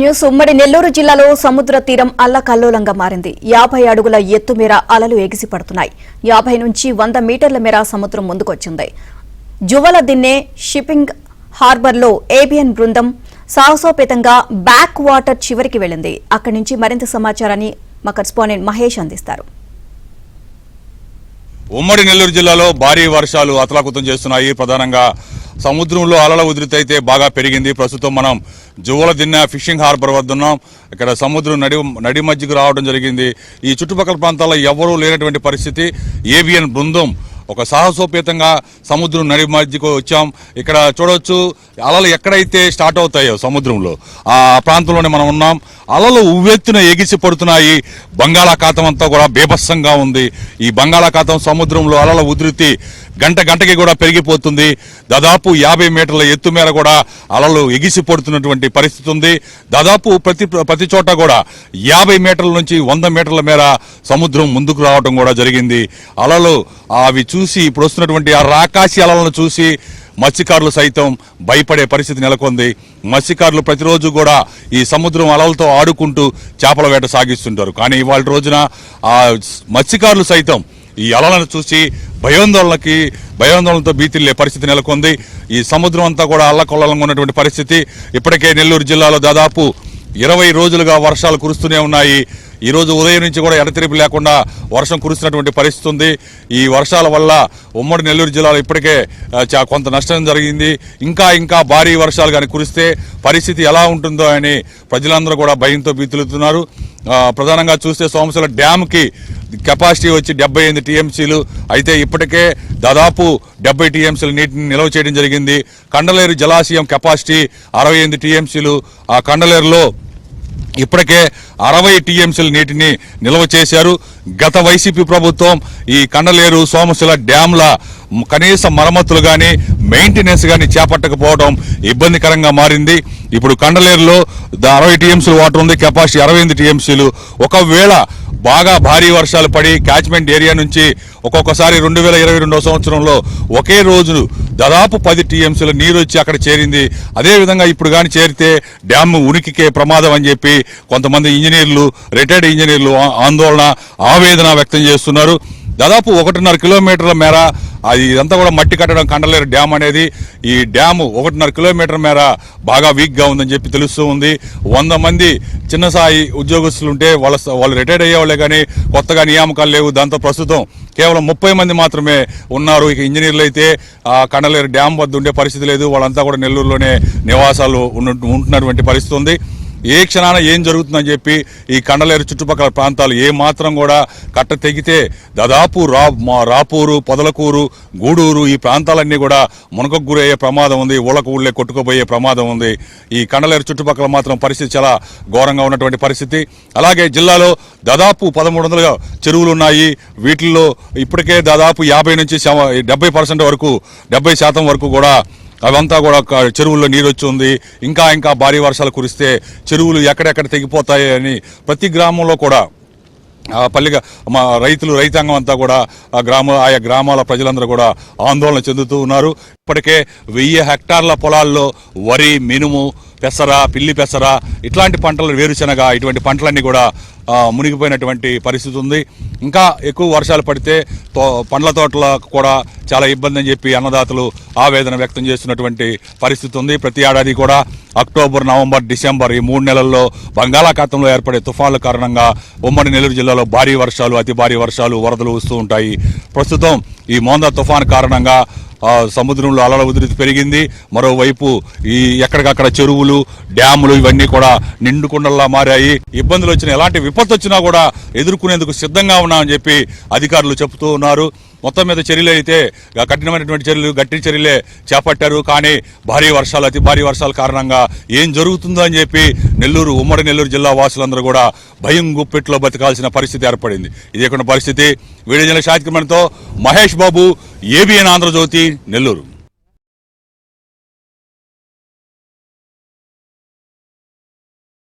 News ఉమ్మడి నెల్లూరు జిల్లాలో సముద్ర తీరం అల్లకల్లోలంగా మారింది. 50 అడుగుల ఎత్తు మేర అలలు ఎగిసిపడుతున్నాయి. 50 నుంచి 100 మీటర్ల మేర సముద్రం ముందుకొచ్చింది. జువల దిన్నే షిప్పింగ్ హార్బర్లో ఏబిఎన్ బృందం సాహసోపేతంగా బ్యాక్ వాటర్ చివరికి వెళ్లింది. అక్కడి నుంచి మరింత సమాచారాన్ని మా కరెస్పాండెంట్ మహేష్ అందిస్తారు. ఉమ్మడి నెల్లూరు జిల్లాలో భారీ వర్షాలు అతలాకుతం చేస్తున్నాయి. ప్రధానంగా సముద్రంలో అలల ఉధృతి అయితే బాగా పెరిగింది. ప్రస్తుతం మనం జువల దిన్న ఫిషింగ్ హార్బర్ వద్ద ఉన్నాం. ఇక్కడ సముద్రం నడి మధ్యకు రావడం జరిగింది. ఈ చుట్టుపక్కల ప్రాంతాల్లో ఎవరూ లేనటువంటి పరిస్థితి. ఏబిఎన్ బృందం ఒక సాహసోపేతంగా సముద్రం నడి మధ్యకు వచ్చాం. ఇక్కడ చూడవచ్చు అలలు ఎక్కడైతే స్టార్ట్ అవుతాయో సముద్రంలో ఆ ప్రాంతంలోనే మనం ఉన్నాం. అలలు ఉవ్వెత్తున ఎగిసి పడుతున్నాయి. బంగాళాఖాతం అంతా కూడా బీభత్సంగా ఉంది. ఈ బంగాళాఖాతం సముద్రంలో అలల ఉధృతి గంటకి కూడా పెరిగిపోతుంది. దాదాపు 50 మీటర్ల ఎత్తు మేర కూడా అలలు ఎగిసి పడుతున్నటువంటి పరిస్థితి ఉంది. దాదాపు ప్రతి చోట కూడా 50 మీటర్ల నుంచి 100 మీటర్ల మేర సముద్రం ముందుకు రావడం కూడా జరిగింది. అలలు అవి చూసి ఇప్పుడు వస్తున్నటువంటి ఆ రాకాసి అలలను చూసి మత్స్యకారులు సైతం భయపడే పరిస్థితి నెలకొంది. మత్స్యకారులు ప్రతిరోజు కూడా ఈ సముద్రం అలలతో ఆడుకుంటూ చేపల వేట సాగిస్తుంటారు. కానీ ఇవాళ రోజున ఆ మత్స్యకారులు సైతం ఈ అలలను చూసి భయాందోళనతో భీతిల్లే పరిస్థితి నెలకొంది. ఈ సముద్రం అంతా కూడా అల్లకొల్లంగా ఉన్నటువంటి పరిస్థితి. ఇప్పటికే నెల్లూరు జిల్లాలో దాదాపు 20 రోజులుగా వర్షాలు కురుస్తూనే ఉన్నాయి. ఈ రోజు ఉదయం నుంచి కూడా ఎడతెరిపి లేకుండా వర్షం కురుస్తున్నటువంటి పరిస్థితి ఉంది. ఈ వర్షాల వల్ల ఉమ్మడి నెల్లూరు జిల్లాలో ఇప్పటికే కొంత నష్టం జరిగింది. ఇంకా భారీ వర్షాలు కానీ కురిస్తే పరిస్థితి ఎలా ఉంటుందో అని ప్రజలందరూ కూడా భయంతో భీతులుతున్నారు. ప్రధానంగా చూస్తే సోమశిల డ్యామ్కి కెపాసిటీ వచ్చి 78 టీఎంసీలు అయితే ఇప్పటికే దాదాపు 70 టీఎంసీల నీటిని నిల్వ చేయడం జరిగింది. కండలేరు జలాశయం కెపాసిటీ 68 టీఎంసీలు. ఆ కండలేరులో ఇప్పటికే 60 టీఎంసీల నీటిని నిల్వ చేశారు. గత వైసీపీ ప్రభుత్వం ఈ కండలేరు సోమశిల డ్యాంల కనీస మరమ్మతులు కానీ మెయింటెనెన్స్ కానీ చేపట్టకపోవడం ఇబ్బందికరంగా మారింది. ఇప్పుడు కండలేరులో 60 టీఎంసీలు వాటర్ ఉంది. కెపాసిటీ 68 టీఎంసీలు. ఒకవేళ బాగా భారీ వర్షాలు పడి క్యాచ్మెంట్ ఏరియా నుంచి ఒక్కొక్కసారి 2022 సంవత్సరంలో ఒకే రోజు దాదాపు 10 టీఎంసీల నీరు వచ్చి అక్కడ చేరింది. అదేవిధంగా ఇప్పుడు కానీ చేరితే డ్యామ్ ఉనికికే ప్రమాదం అని చెప్పి కొంతమంది ఇంజనీర్లు, రిటైర్డ్ ఇంజనీర్లు ఆవేదన వ్యక్తం చేస్తున్నారు. దాదాపు 1.5 కిలోమీటర్ల మేర అది ఇదంతా కూడా మట్టి కట్టడం కండలేరు డ్యామ్ అనేది. ఈ డ్యాము 1.5 కిలోమీటర్ల మేర బాగా వీక్గా ఉందని చెప్పి తెలుస్తూ ఉంది. 100 మంది చిన్న స్థాయి ఉద్యోగస్తులు ఉంటే వాళ్ళు రిటైర్డ్ అయ్యేవాళ్ళే కానీ కొత్తగా నియామకాలు లేవు. దాంతో ప్రస్తుతం కేవలం 30 మంది మాత్రమే ఉన్నారు. ఇక ఇంజనీర్లు అయితే కండలేరు డ్యామ్ వద్ద ఉండే పరిస్థితి లేదు. వాళ్ళంతా కూడా నెల్లూరులోనే నివాసాలు ఉంటున్నటువంటి పరిస్థితి ఉంది. ఏ క్షణాన ఏం జరుగుతుందని చెప్పి ఈ కండలేరు చుట్టుపక్కల ప్రాంతాలు ఏ మాత్రం కూడా కట్ట తెగితే దాదాపు రాపూరు, పొదలకూరు, గూడూరు ఈ ప్రాంతాలన్నీ కూడా మునకకు గురయ్యే ప్రమాదం ఉంది. ఊళ్ళకు ఊళ్ళే కొట్టుకుపోయే ప్రమాదం ఉంది. ఈ కండలేరు చుట్టుపక్కల మాత్రం పరిస్థితి చాలా ఘోరంగా ఉన్నటువంటి పరిస్థితి. అలాగే జిల్లాలో దాదాపు 1300 చెరువులు ఉన్నాయి. వీటిల్లో ఇప్పటికే దాదాపు 50 నుంచి 70% వరకు 70% వరకు కూడా అవంతా కూడా చెరువుల్లో నీరు వచ్చి ఉంది. ఇంకా భారీ వర్షాలు కురిస్తే చెరువులు ఎక్కడెక్కడ తెగిపోతాయి అని ప్రతి గ్రామంలో కూడా రైతాంగం అంతా కూడా ఆయా గ్రామాల ప్రజలందరూ కూడా ఆందోళన చెందుతూ ఉన్నారు. ఇప్పటికే 1000 హెక్టార్ల పొలాల్లో వరి, మినుము, పెసర, పిల్లి పెసర ఇట్లాంటి పంటలు, వేరుశనగ ఇటువంటి పంటలన్నీ కూడా మునిగిపోయినటువంటి పరిస్థితి ఉంది. ఇంకా ఎక్కువ వర్షాలు పడితే పండ్ల తోటలకు కూడా చాలా ఇబ్బంది అని చెప్పి అన్నదాతలు ఆవేదన వ్యక్తం చేస్తున్నటువంటి పరిస్థితి ఉంది. ప్రతి ఏడాది కూడా అక్టోబర్, నవంబర్, డిసెంబర్ ఈ 3 నెలల్లో బంగాళాఖాతంలో ఏర్పడే తుఫాన్ల కారణంగా ఉమ్మడి నెల్లూరు జిల్లాలో భారీ వర్షాలు, అతి భారీ వర్షాలు, వరదలు వస్తూ ఉంటాయి. ప్రస్తుతం ఈ మోందా తుఫాన్ కారణంగా సముద్రంలో అలల ఉధృతి పెరిగింది. మరోవైపు ఈ ఎక్కడికక్కడ చెరువులు, డ్యాములు ఇవన్నీ కూడా నిండుకుండల్లా మారాయి. ఇబ్బందులు వచ్చినా, ఎలాంటి విపత్తు వచ్చినా కూడా ఎదుర్కొనేందుకు సిద్ధంగా ఉన్నామని చెప్పి అధికారులు చెబుతూ ఉన్నారు. మొత్తం మీద చర్యలు అయితే కఠినమైనటువంటి చర్యలు, గట్టి చర్యలే చేపట్టారు. కానీ భారీ వర్షాలు, అతి భారీ వర్షాల కారణంగా ఏం జరుగుతుందో అని చెప్పి ఉమ్మడి నెల్లూరు జిల్లా వాసులందరూ కూడా భయం గుప్పెట్లో బతకాల్సిన పరిస్థితి ఏర్పడింది. ఇదే పరిస్థితి. వీడియో జర్నలిస్ట్ షాహిద్ తో మహేష్ బాబు, ఏబిఎన్ ఆంధ్రజ్యోతి, నెల్లూరు.